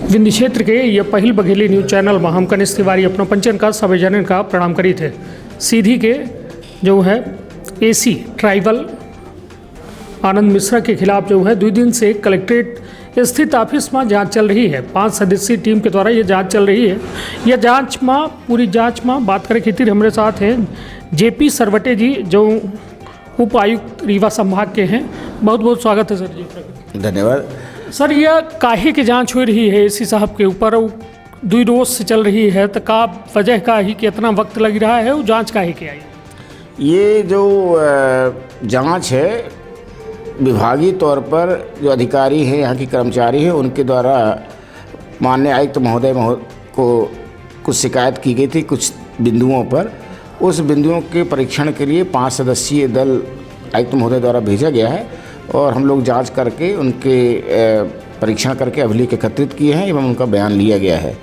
विंध्य क्षेत्र के ये पहिल बघेली न्यूज़ चैनल में हम कनिष्ठ तिवारी अपना पंचन का सभी जनन का प्रणाम करी थे। सीधी के जो है एसी ट्राइबल आनंद मिश्रा के खिलाफ जो है 2 दिन से कलेक्ट्रेट स्थित ऑफिस में जांच चल रही है। 5 सदस्यीय टीम के द्वारा ये जांच चल रही है। यह जांच में पूरी जांच में बात करें खातिर हमारे साथ हैं जेपी सरवटे जी, जो उप आयुक्त रीवा संभाग के हैं। बहुत बहुत स्वागत है सर जी। धन्यवाद सर, यह काहे की जांच हो रही है एसी साहब के ऊपर? 2 रोज से चल रही है, तो का वजह का ही कि इतना वक्त लग रहा है? वो जांच काहे की आई? ये जो जांच है विभागीय तौर पर जो अधिकारी हैं, यहाँ के कर्मचारी हैं, उनके द्वारा माननीय आयुक्त महोदय को कुछ शिकायत की गई थी कुछ बिंदुओं पर। उस बिंदुओं के परीक्षण के लिए 5 सदस्यीय दल आयुक्त महोदय द्वारा भेजा गया है और हम लोग जांच करके उनके परीक्षण करके अभिलेख एकत्रित किए हैं एवं उनका बयान लिया गया है।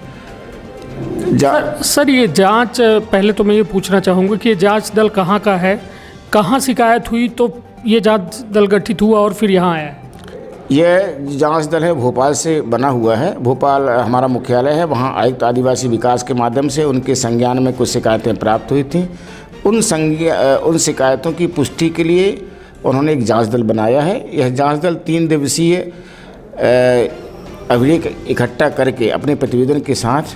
सर, ये जांच, पहले तो मैं ये पूछना चाहूँगा कि ये जांच दल कहाँ का है, कहाँ शिकायत हुई तो ये जांच दल गठित हुआ और फिर यहाँ आया? यह जांच दल है भोपाल से बना हुआ है। भोपाल हमारा मुख्यालय है। वहाँ आयुक्त आदिवासी विकास के माध्यम से उनके संज्ञान में कुछ शिकायतें प्राप्त हुई थी। उन शिकायतों की पुष्टि के लिए उन्होंने एक जांच दल बनाया है। यह जांच दल 3 दिवसीय अभिलेख इकट्ठा करके अपने प्रतिवेदन के साथ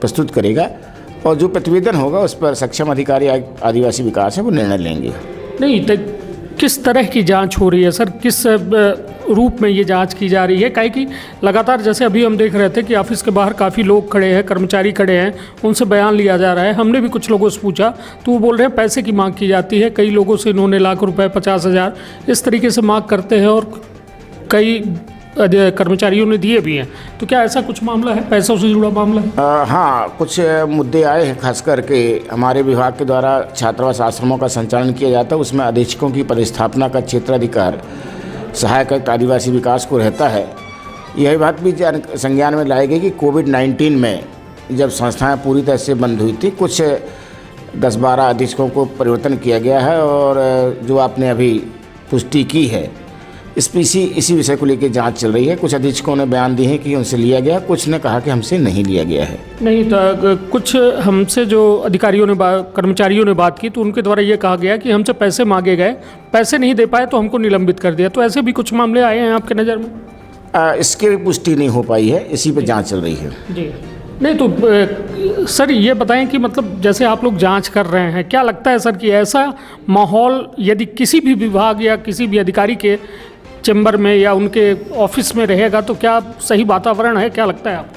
प्रस्तुत करेगा और जो प्रतिवेदन होगा उस पर सक्षम अधिकारी आदिवासी विकास है वो निर्णय लेंगे। नहीं तो किस तरह की जांच हो रही है सर? किस रूप में ये जांच की जा रही है? काहे कि लगातार जैसे अभी हम देख रहे थे कि ऑफिस के बाहर काफ़ी लोग खड़े हैं, कर्मचारी खड़े हैं, उनसे बयान लिया जा रहा है। हमने भी कुछ लोगों से पूछा तो वो बोल रहे हैं पैसे की मांग की जाती है। कई लोगों से इन्होंने लाख रुपए, 50,000 इस तरीके से मांग करते हैं और कई कर्मचारियों ने दिए भी हैं। तो क्या ऐसा कुछ मामला है, पैसों से जुड़ा मामला है? हाँ, कुछ मुद्दे आए हैं। खास करके हमारे विभाग के द्वारा छात्रावास आश्रमों का संचालन किया जाता है, उसमें अधीक्षकों की पदस्थापना का क्षेत्राधिकार सहायक आयुक्त आदिवासी विकास को रहता है। यह बात भी संज्ञान में लाई गई कि कोविड-19 में जब संस्थाएं पूरी तरह से बंद हुई थी, कुछ 10-12 अधीक्षकों को परिवर्तन किया गया है और जो आपने अभी पुष्टि की है इसी विषय को लेकर जांच चल रही है। कुछ अधीक्षकों ने बयान दिए हैं कि उनसे लिया गया, कुछ ने कहा कि हमसे नहीं लिया गया है। नहीं तो कुछ हमसे जो अधिकारियों ने कर्मचारियों ने बात की तो उनके द्वारा ये कहा गया कि हमसे पैसे मांगे गए, पैसे नहीं दे पाए तो हमको निलंबित कर दिया। तो ऐसे भी कुछ मामले आए हैं आपके नज़र में? इसकी भी पुष्टि नहीं हो पाई है, इसी पर जाँच चल रही है। जी नहीं तो सर ये बताएं कि मतलब जैसे आप लोग जांच कर रहे हैं, क्या लगता है सर कि ऐसा माहौल यदि किसी भी विभाग या किसी भी अधिकारी के चैम्बर में या उनके ऑफिस में रहेगा तो क्या सही वातावरण है? क्या लगता है आप?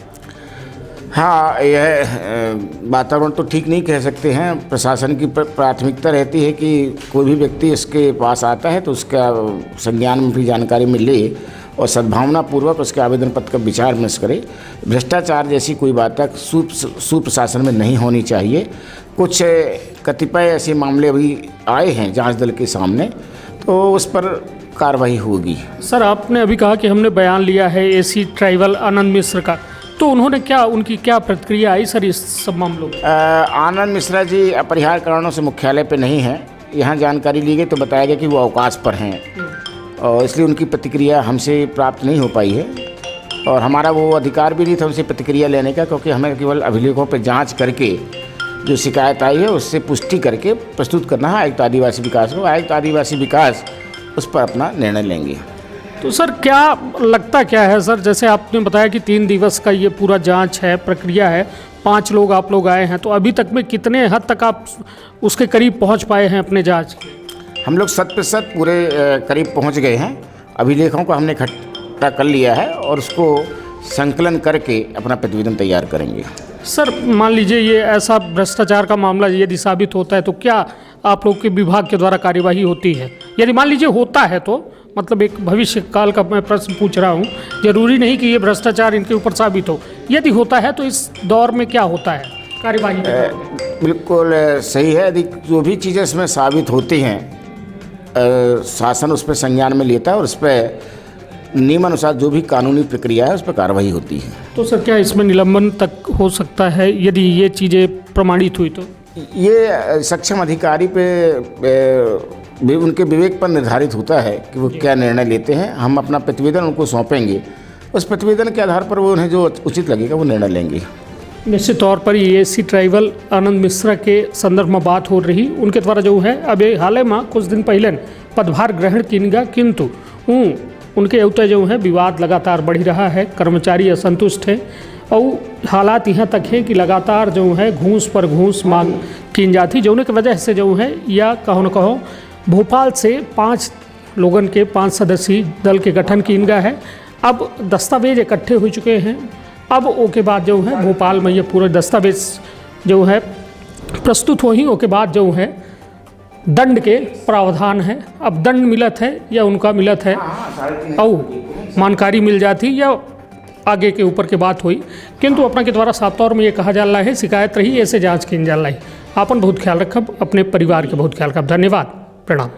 हाँ, यह वातावरण तो ठीक नहीं कह सकते हैं। प्रशासन की प्राथमिकता रहती है कि कोई भी व्यक्ति इसके पास आता है तो उसका संज्ञान में भी जानकारी मिले और सद्भावनापूर्वक उसके आवेदन पत्र का विचार विमर्श करे। भ्रष्टाचार जैसी कोई बात सुप्रशासन में नहीं होनी चाहिए। कुछ कतिपय ऐसे मामले अभी आए हैं जांच दल के सामने, तो उस पर कार्रवाई होगी। सर, आपने अभी कहा कि हमने बयान लिया है एसी ट्राइबल आनंद मिश्र का, तो उन्होंने उनकी क्या प्रतिक्रिया आई सर इस सब मामलों में? आनंद मिश्रा जी अपरिहार्य कारणों से मुख्यालय पे नहीं हैं। यहाँ जानकारी ली गई तो बताया गया कि वो अवकाश पर हैं और इसलिए उनकी प्रतिक्रिया हमसे प्राप्त नहीं हो पाई है और हमारा वो अधिकार भी नहीं था उनसे प्रतिक्रिया लेने का, क्योंकि हमें केवल अभिलेखों पर जाँच करके जो शिकायत आई है उससे पुष्टि करके प्रस्तुत करना है आयुक्त आदिवासी विकास को। आयुक्त आदिवासी विकास उस पर अपना निर्णय लेंगे। तो सर क्या लगता क्या है सर, जैसे आपने बताया कि 3 दिवस का ये पूरा जांच है, प्रक्रिया है, 5 लोग आप लोग आए हैं, तो अभी तक में कितने हद तक आप उसके करीब पहुंच पाए हैं अपने जांच? हम लोग 100% पूरे करीब पहुंच गए हैं। अभिलेखों को हमने इकट्ठा कर लिया है और उसको संकलन करके अपना प्रतिवेदन तैयार करेंगे। सर, मान लीजिए ये ऐसा भ्रष्टाचार का मामला यदि साबित होता है तो क्या आप लोग के विभाग के द्वारा कार्यवाही होती है? यदि मान लीजिए होता है तो मतलब एक भविष्य काल का मैं प्रश्न पूछ रहा हूँ, जरूरी नहीं कि ये भ्रष्टाचार इनके ऊपर साबित हो। यदि होता है तो इस दौर में क्या होता है कार्यवाही? बिल्कुल सही है। यदि जो भी चीज़ें इसमें साबित होती हैं शासन उस पर संज्ञान में लेता है और उस पर नियमानुसार जो भी कानूनी प्रक्रिया है उस पर कार्रवाई होती है। तो सर क्या इसमें निलंबन तक हो सकता है यदि ये चीज़ें प्रमाणित हुई तो? ये सक्षम अधिकारी पे उनके विवेक पर निर्धारित होता है कि वो क्या निर्णय लेते हैं। हम अपना प्रतिवेदन उनको सौंपेंगे उस प्रतिवेदन के आधार पर वो उन्हें जो उचित लगेगा वो निर्णय लेंगे। निश्चित तौर पर ये एसी ट्राइबल आनंद मिश्रा के संदर्भ में बात हो रही उनके द्वारा जो है अभी हाल में कुछ दिन पहले पदभार ग्रहण किनगा, किंतु उनके उतर जो है विवाद लगातार बढ़ी रहा है, कर्मचारी असंतुष्ट हैं और हालात यहाँ तक है कि लगातार जो है घूस पर घूस मांग की जाती, जो की वजह से जो है या कहो न कहो भोपाल से 5 लोगों के 5 सदस्यीय दल के गठन किनगा है। अब दस्तावेज इकट्ठे हो चुके हैं, अब ओके बाद जो है भोपाल में ये पूरे दस्तावेज जो है प्रस्तुत हो ही ओके बाद जो है दंड के प्रावधान है। अब दंड मिलत है या उनका मिलत है और मानकारी मिल जाती या आगे के ऊपर के बात हुई, किंतु अपना के द्वारा साफ तौर में ये कहा जा रहा है शिकायत रही ऐसे जांच की जा रही। आपन बहुत ख्याल रखब, अपने परिवार के बहुत ख्याल रखब। धन्यवाद, प्रणाम।